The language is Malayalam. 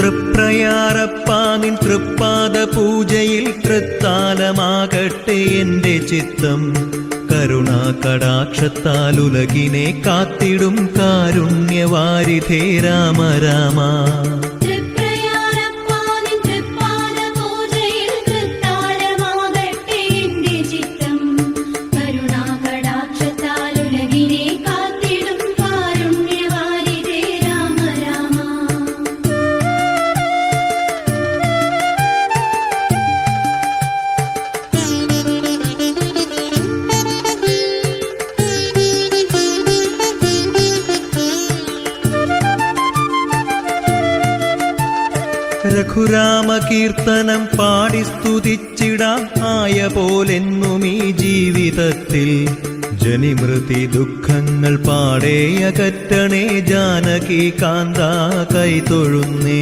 തൃപ്രയാറപ്പാ നിൻ തൃപ്പാദ പൂജയിൽ തൃത്താലമാകട്ടെ എന്റെ ചിത്തം. കരുണാകടാക്ഷത്താൽ ഉലകിനെ കാത്തിടും കാരുണ്യവാരിധേ രാമ രാമ. രഘുരാമ കീർത്തനം പാടി സ്തുതിച്ചിടാം ആയ പോലെന്നും ഈ ജീവിതത്തിൽ. ജനിമൃതി ദുഃഖങ്ങൾ പാടേ അകറ്റണേ ജാനകി കാന്ത കൈതൊഴുന്നേ.